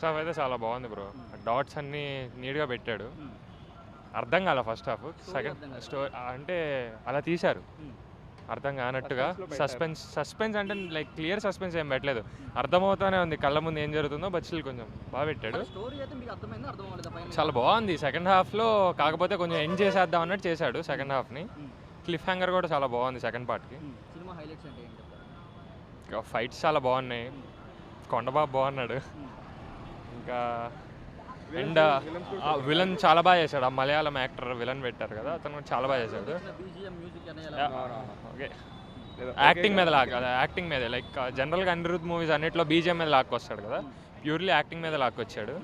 First half అయితే చాలా బాగుంది బ్రో. డాట్స్ అన్నీ నీట్గా పెట్టాడు. అర్థం కాల ఫస్ట్ హాఫ్. సెకండ్ అంటే అలా తీశారు అర్థం కానట్టుగా. సస్పెన్స్ అంటే లైక్ క్లియర్ సస్పెన్స్ ఏం పెట్టలేదు, అర్థమవుతానే ఉంది కళ్ళ ముందు ఏం జరుగుతుందో. బట్ స్టిల్ కొంచెం బాగా పెట్టాడు. చాలా బాగుంది సెకండ్ హాఫ్లో. కాకపోతే కొంచెం ఎండ్ చేసేద్దాం అన్నట్టు చేశాడు సెకండ్ హాఫ్ని. క్లిఫ్ హ్యాంగర్ కూడా చాలా బాగుంది సెకండ్ పార్ట్కి. ఫైట్స్ చాలా బాగున్నాయి. కొండబాబు బాగున్నాడు. ఇంకా అండ్ విలన్ చాలా బాగా చేశాడు. ఆ మలయాళం యాక్టర్ విలన్ పెట్టారు కదా, అతను కూడా చాలా బాగా చేశాడు. ఓకే, యాక్టింగ్ మీద యాక్టింగ్ మీద లైక్ జనరల్గా అనిరుద్ధ్ మూవీస్ అన్నిట్లో బీజిఎం మీద లాక్కొస్తాడు కదా, ప్యూర్లీ యాక్టింగ్ మీద లాక్కొచ్చాడు.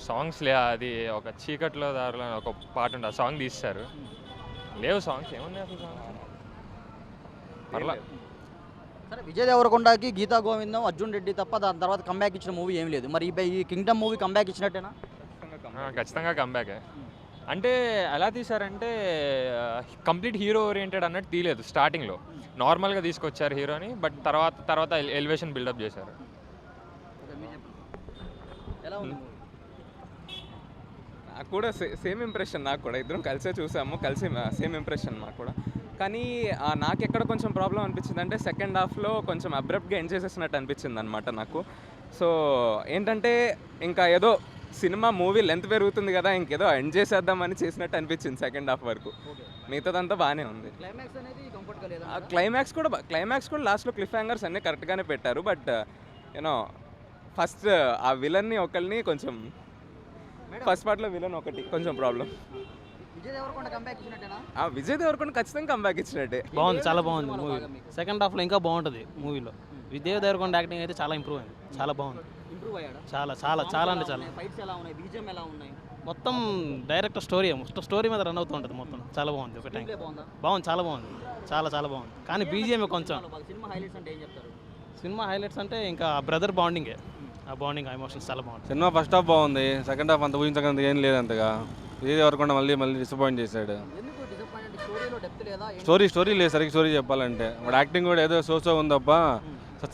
సాంగ్స్ అది ఒక చీకట్లో దారిలో ఒక పాట ఉంటుంది, ఆ సాంగ్ తీస్తారు. లేవు సాంగ్స్, ఏమున్నాయి అసలు సాంగ్స్ పర్లా. సరే, విజయ్ దేవరకొండకి గీతా గోవిందం, అర్జున్ రెడ్డి తప్ప దాని తర్వాత కంబ్యాక్ ఇచ్చిన మూవీ ఏం లేదు. మరి ఈ కింగ్డమ్ మూవీ కంబ్యాక్ ఇచ్చినట్టేనా? ఖచ్చితంగా కంబ్యాకే. అంటే ఎలా తీశారంటే కంప్లీట్ హీరో ఓరియంటెడ్ అన్నట్టు తీయలేదు. స్టార్టింగ్లో నార్మల్గా తీసుకొచ్చారు హీరోని, బట్ తర్వాత ఎలివేషన్ బిల్డప్ చేశారు. నాకు కూడా సేమ్ ఇంప్రెషన్. నాకు కూడా ఇద్దరం కలిసే చూసాము, కలిసి సేమ్ ఇంప్రెషన్ నాకు కూడా. కానీ నాకు ఎక్కడ కొంచెం ప్రాబ్లం అనిపించింది అంటే సెకండ్ హాఫ్లో కొంచెం అబ్రప్ట్గా ఎండ్ చేసేసినట్టు అనిపించింది అనమాట నాకు. సో ఏంటంటే ఇంకా ఏదో సినిమా మూవీ లెంత్ పెరుగుతుంది కదా, ఇంకేదో ఎండ్ చేసేద్దామని చేసినట్టు అనిపించింది సెకండ్ హాఫ్ వరకు. మిగతాదంతా బాగానే ఉంది. క్లైమాక్స్ కూడా లాస్ట్లో క్లిఫ్ హ్యాంగర్స్ అన్నీ కరెక్ట్గానే పెట్టారు. బట్ యూనో ఫస్ట్ ఆ విలన్ని ఒకరిని కొంచెం ఫస్ట్ పార్ట్లో విలన్ ఒకటి కొంచెం ప్రాబ్లం. విజయ్ దేవరకొండ ఖచ్చితంగా కంబ్యాక్ ఇచ్చినట్టే. బాగుంది, చాలా బాగుంది మూవీ. సెకండ్ హాఫ్లో ఇంకా బాగుంటుంది మూవీలో. విజయ్ దేవరకొండ యాక్టింగ్ అయితే చాలా ఇంప్రూవ్ అయింది, చాలా బాగుంది. చాలా చాలా చాలా అంటే చాలా. మొత్తం డైరెక్ట్ స్టోరీ మీద రన్ అవుతూ ఉంటుంది మొత్తం. చాలా బాగుంది. ఒక టైం బాగుంది, చాలా బాగుంది, చాలా చాలా బాగుంది. కానీ బీజిఎం కొంచెం. సినిమా హైలైట్స్ అంటే ఇంకా బ్రదర్ బాండింగే, ఆ బాండింగ్, ఆ ఎమోషన్స్ చాలా బాగుంది. సినిమా ఫస్ట్ హాఫ్ బాగుంది, సెకండ్ హాఫ్ అంత ఊహించకంత ఏం లేదు అంతగా. విజయ్ దేవరకొండ మళ్ళీ డిసప్పాయింట్ చేశాడు. స్టోరీ లేదు సరిగ్గా. స్టోరీ చెప్పాలంటే వాడు యాక్టింగ్ కూడా ఏదో సో ఉంది తప్ప.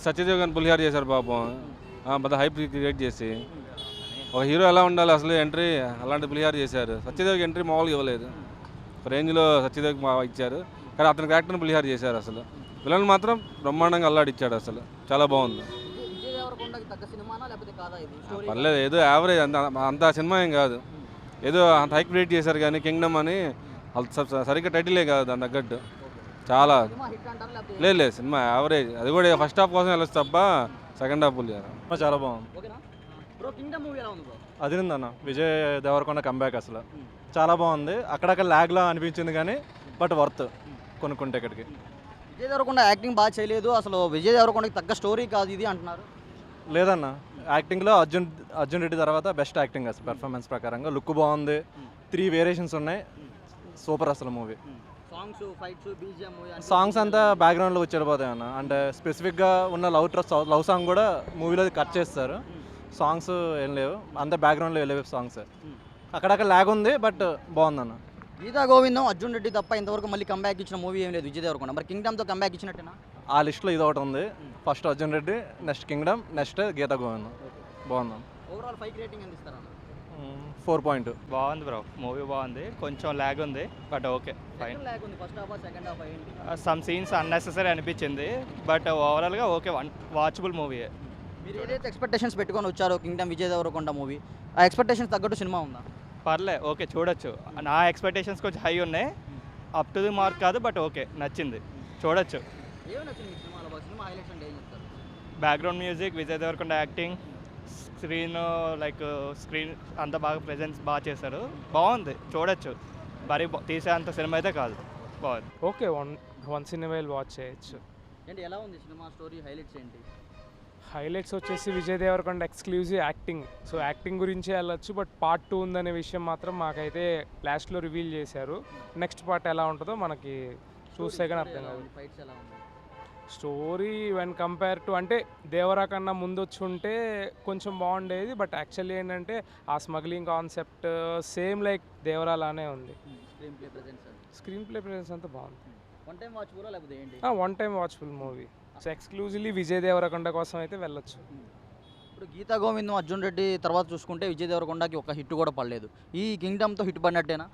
సత్యదేవ్ గారిని పులిహార చేశారు పాపం, పెద్ద హైప్ క్రియేట్ చేసి. ఒక హీరో ఎలా ఉండాలి అసలు ఎంట్రీ, అలాంటి పులిహార చేశారు. సత్యదేవ్కి ఎంట్రీ మామూలుగా ఇవ్వలేదు, ఒక రేంజ్లో సత్యదేవ్కి ఇచ్చారు. కానీ అతనికి యాక్టర్ని పులిహార చేశారు. అసలు విలన్ మాత్రం బ్రహ్మాండంగా అల్లాడిచ్చాడు. అసలు చాలా బాగుంది. పర్లేదు, ఏదో యావరేజ్, అంత సినిమా ఏం కాదు. ఏదో అంత హైక్ క్రియేట్ చేశారు కానీ కింగ్డమ్ అని సరిగ్గా టైటిలే కాదు దాని తగ్గట్టు. చాలా లేదు సినిమా యావరేజ్. అది కూడా ఫస్ట్ హాఫ్ కోసం వెళ్ళచ్చు తప్ప సెకండ్ హాఫ్ చాలా బాగుంది. అది ఉందన్న విజయ్ దేవరకొండ కంబ్యాక్ అసలు చాలా బాగుంది. అక్కడక్కడ ల్యాగ్లా అనిపించింది కానీ బట్ వర్త్ కొనుక్కుంటే ఇక్కడికి. విజయ్ దేవరకొండ యాక్టింగ్ బాగా చేయలేదు, అసలు విజయ్ దేవరకొండకి తగ్గ స్టోరీ కాదు ఇది అంటున్నారు. లేదన్న, యాక్టింగ్లో అర్జున్ రెడ్డి తర్వాత బెస్ట్ యాక్టింగ్ అసలు పెర్ఫార్మెన్స్ ప్రకారంగా. లుక్ బాగుంది, 3 వేరియేషన్స్ ఉన్నాయి, సూపర్ అసలు మూవీ. సాంగ్స్ అంతా బ్యాక్గ్రౌండ్లో వచ్చేపోతాయి అన్న. అంటే స్పెసిఫిక్గా ఉన్న లవ్ సాంగ్ కూడా మూవీలో కట్ చేస్తారు. సాంగ్స్ ఏం లేవు, అంతా బ్యాక్గ్రౌండ్లో వెళ్ళేవి సాంగ్స్. అక్కడక్కడ ల్యాగ్ ఉంది బట్ బాగుందన్న. గీతా గోవిందం, అర్జున్ రెడ్డి తప్ప ఇంతవరకు మళ్ళీ కంబ్యాక్ ఇచ్చిన మూవీ ఏం లేదు విజయ్ దేవరకొండ. మరి కింగ్డమ్తో కంబ్యాక్ ఇచ్చినట్టేనా? ఆ లిస్ట్లో ఇది ఒకటి ఉంది. First Arjun Reddy, next Kingdom, next Geetha Govindam. బాగుంది. ఓవరాల్ 5 రేటింగ్ ఎంత ఇస్తారా? 4.2. బాగుంది బ్రో, మూవీ బాగుంది. కొంచెం ల్యాగ్ ఉంది but okay, fine. Some scenes unnecessary అనిపించింది బట్ ఓవరాల్గా ఓకే, వాచబుల్ మూవీ. మీరు ఏదైతే ఎక్స్పెక్టేషన్స్ పెట్టుకొని వచ్చారో కింగ్డమ్ విజయ్ దేవరకొండ మూవీ, ఆ ఎక్స్పెక్టేషన్స్ తగ్గట్టు సినిమా ఉందా? పర్లే, ఓకే, చూడొచ్చు. నా ఎక్స్పెక్టేషన్స్ కొంచెం హై ఉన్నాయి, అప్ టు ది మార్క్ కాదు బట్ ఓకే, నచ్చింది, చూడొచ్చు. Background music, Vijay Deverakonda acting, screen అంతా బాగా ప్రెజెన్స్ బాగా చేశారు. బాగుంది, చూడొచ్చు. మరి తీసే అంత సినిమా అయితే కాదు, బాగుంది. Okay, once in while watch చేయొచ్చు. ఎలా ఉంది సినిమా స్టోరీ, హైలైట్స్ ఏంటి? హైలైట్స్ వచ్చేసి Vijay Deverakonda exclusive acting. So acting గురించి వెళ్ళొచ్చు, బట్ పార్ట్ 2 ఉందనే విషయం మాత్రం మాకైతే లాస్ట్లో రివీల్ చేశారు. నెక్స్ట్ పార్ట్ ఎలా ఉంటుందో మనకి చూస్తే కానీ అర్థం కాదు. స్టోరీ వెన్ కంపేర్ టు అంటే దేవరా కన్నా ముందు వచ్చి ఉంటే కొంచెం బాగుండేది. బట్ యాక్చువల్లీ ఏంటంటే ఆ స్మగ్లింగ్ కాన్సెప్ట్ సేమ్ లైక్ దేవరాలానే ఉంది. స్క్రీన్ ప్లే ప్రెజెన్స్ అంతా బాగుంది. One time watchful movie. So exclusively Vijay Deverakonda కోసం అయితే వెళ్ళొచ్చు. ఇప్పుడు గీతా గోవిందం అర్జున్ రెడ్డి తర్వాత చూసుకుంటే విజయ్ దేవరకొండకి ఒక హిట్ కూడా పడలేదు. ఈ కింగ్డమ్తో హిట్ పడినట్టేనా?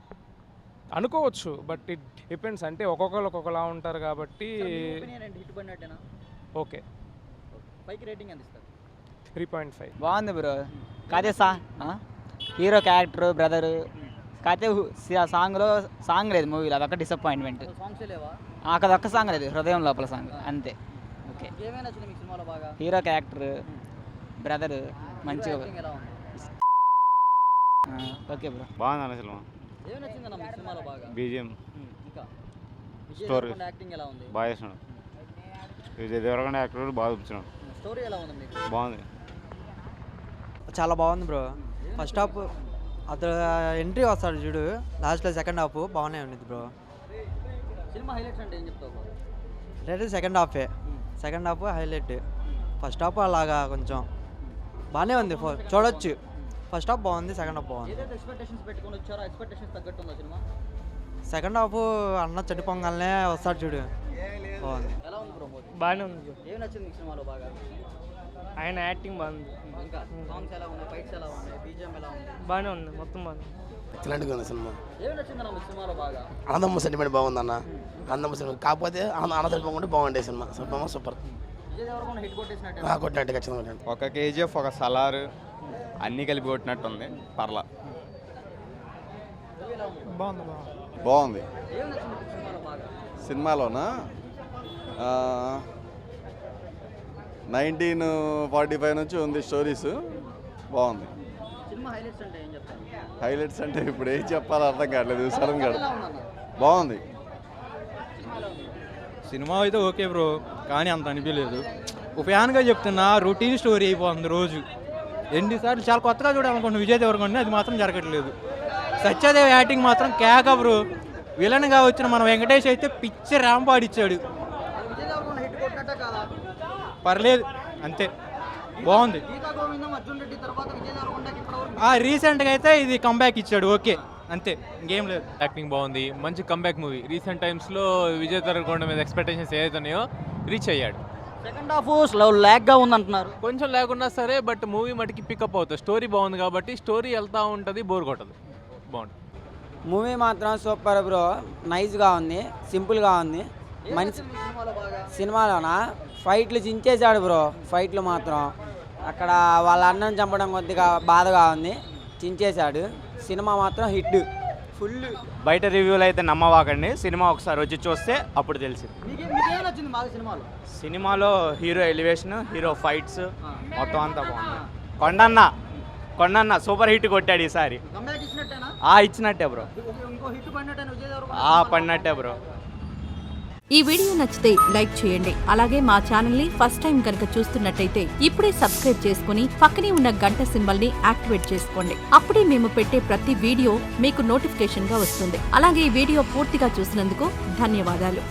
అనుకోవచ్చు, బట్ ఇట్ డిపెండ్స్. అంటే ఒక్కొక్కరు ఒక్కొక్కలా ఉంటారు కాబట్టి హిట్ పడినట్టేనా? ఓకే. పైకి రేటింగ్ ఎంత ఇస్తారు? 3.5. బాగుంది బ్రో. కాదే హీరో క్యారెక్టర్ బ్రదరు కాకపోతే సాంగ్లో సాంగ్ లేదు మూవీలో, అదొక డిసప్పాయింట్మెంట్. సాంగ్స్ లేవా? అదొక్క సాంగ్ లేదు, హృదయం లోపల సాంగ్ అంతే. ఓకే. ఏమైనా నచ్చింది మీకు సినిమాలో బాగా? హీరో క్యారెక్టర్ బ్రదరు మంచిగా. యాక్టింగ్ ఎలా ఉంది? Okay bro. బాగుంది అన్న సినిమా. ఏమైనా నచ్చింది మీకు సినిమాలో బాగా? బీజిఎం ఇంకా విజయ్ Story. దేవరకొండ యాక్టింగ్ ఎలా ఉంది? బాగా చేసినాడు. విజయ్ దేవరకొండ యాక్టర్ బాగా చూపించినాడు. స్టోరీ ఎలా ఉంది మీకు? బాగుంది. చాలా బాగుంది బ్రో. ఫస్ట్ హాఫ్ అతను ఎంట్రీ వస్తాడు చూడు, లాస్ట్లో సెకండ్ హాఫ్ బాగానే ఉంది బ్రో. సినిమా హైలైట్స్ అంటే ఏం చెప్తావు? హైలైట్ సెకండ్ హాఫే, second half highlight. First half అలాగా కొంచెం బాగానే ఉంది, చూడొచ్చు. ఫస్ట్ హాఫ్ బాగుంది, సెకండ్ హాఫ్ బాగుంది. ఏదైతే ఎక్స్పెక్టేషన్స్ పెట్టుకొని వచ్చారో ఎక్స్పెక్టేషన్స్ తగ్గట్టు ఉందా సినిమా? సెకండ్ హాఫ్ అన్న చనిపోగానే వస్తాడు చూడు, బాగుంది. ఎలా ఉంది బ్రో మూవీ? బాగానే ఉంది బ్రో. ఏం నచ్చింది మీకు సినిమాలో బాగా? ఆయన యాక్టింగ్ బాగుంది. ఇంకా సాంగ్స్ ఎలా ఉన్నాయి? ఫైట్స్ ఎలా ఉన్నాయి? బీజిఎం ఎలా ఉంది? బాగానే ఉంది, మొత్తం బాగుంది. ఎక్సలెంట్గా ఉంది సినిమా. ఏం నచ్చిందన్న మీకు సినిమాలో బాగా? ఆనందమ్మ సెంటిమెంట్ బాగుందన్న. ఆనందమ్మ సెంటిమెంట్ కాకపోతే ఆనందం కూడా బాగుండే సినిమా. సూపర్. విజయ్ దేవరకొండ హిట్ కొట్టేసినట్టు కొట్టినట్టు ఖచ్చితంగా కొట్టినట్టు. ఒక కేజీఎఫ్, ఒక సలార్ అన్నీ కలిపి కొట్టినట్టుంది. పర్లా. బాగుంది. ఏం నచ్చింది మీకు సినిమాలో బాగా? సినిమాలోనా 1945 నుంచి ఉంది స్టోరీస్. బాగుంది. సినిమా హైలైట్స్ అంటే ఏం చెప్తారు? హైలైట్స్ అంటే ఇప్పుడు ఏం చెప్పాలో అర్థం కావట్లేదు. సడన్ గా ఎలా ఉందన్న? బాగుంది. సినిమా అయితే ఓకే బ్రో, కానీ అంత అనిపించలేదు. ఒక ఫ్యాన్గా చెప్తున్నా, రొటీన్ స్టోరీ అయిపోతుంది రోజు. ఎన్నిసార్లు చాలా కొత్తగా చూడాలనుకుంటున్నా విజయ్ దేవరకొండ, అది మాత్రం జరగట్లేదు. సత్యదేవ్ యాక్టింగ్ మాత్రం కేక బ్రో. విలన్గా వచ్చిన మన వెంకటేష్ అయితే పిచ్చి ర్యాంప్ ఆడిచ్చాడు. విజయ్ దేవరకొండ హిట్ కొట్టినట్టే కాదా? పర్లేదు, అంతే బాగుంది. గీతా గోవిందం అర్జున్ రెడ్డి తర్వాత విజయ్ దేవరకొండకి ఇప్పటివరకు రీసెంట్గా అయితే ఇది కంబ్యాక్ ఇచ్చాడు, ఓకే అంతే, ఇంకేం లేదు. యాక్టింగ్ బాగుంది, మంచి కంబ్యాక్ మూవీ. రీసెంట్ టైమ్స్లో విజయ్ దేవరకొండ మీద ఎక్స్పెక్టేషన్స్ ఏదైతే ఉన్నాయో రీచ్ అయ్యాడు. సెకండ్ హాఫ్ ల్యాగ్గా ఉందంటున్నారు. కొంచెం లేకున్నా సరే, బట్ మూవీ మటుకి పికప్ అవుతుంది. స్టోరీ బాగుంది కాబట్టి స్టోరీ వెళ్తూ ఉంటుంది, బోర్ కొట్టదు. బాగుంటుంది. మూవీ మాత్రం సూపర్ బ్రో, నైస్గా ఉంది, సింపుల్గా ఉంది. మంచి సినిమాలో బాగా సినిమాలోనా ఫైట్లు చించేశాడు బ్రో. ఫైట్లు మాత్రం అక్కడ వాళ్ళ అన్నం చంపడం కొద్దిగా బాధగా ఉంది, చించేశాడు. సినిమా మాత్రం హిట్ ఫుల్. బయట రివ్యూలు అయితే నమ్మవాకండి, సినిమా ఒకసారి వచ్చి చూస్తే అప్పుడు తెలిసింది. మీకేం నచ్చింది బాగా సినిమాలో? సినిమాలో హీరో ఎలివేషన్, హీరో ఫైట్స్ మొత్తం అంతా బాగుంది. కొండన్న సూపర్ హిట్ కొట్టాడు ఈసారి. కంబ్యాక్ ఇచ్చినట్టేనా? ఇచ్చినట్టే బ్రో, ఇంకో హిట్ పడినట్టేనా విజయ్ దేవరకొండ? పడినట్టే బ్రో. ఈ వీడియో నచ్చితే లైక్ చేయండి. అలాగే మా ఛానల్ ని ఫస్ట్ టైం కనుక చూస్తున్నట్టయితే ఇప్పుడే సబ్స్క్రైబ్ చేసుకుని పక్కనే ఉన్న గంట సింబల్ ని యాక్టివేట్ చేసుకోండి. అప్పుడే మేము పెట్టే ప్రతి వీడియో మీకు నోటిఫికేషన్ గా వస్తుంది. అలాగే ఈ వీడియో పూర్తిగా చూసినందుకు ధన్యవాదాలు.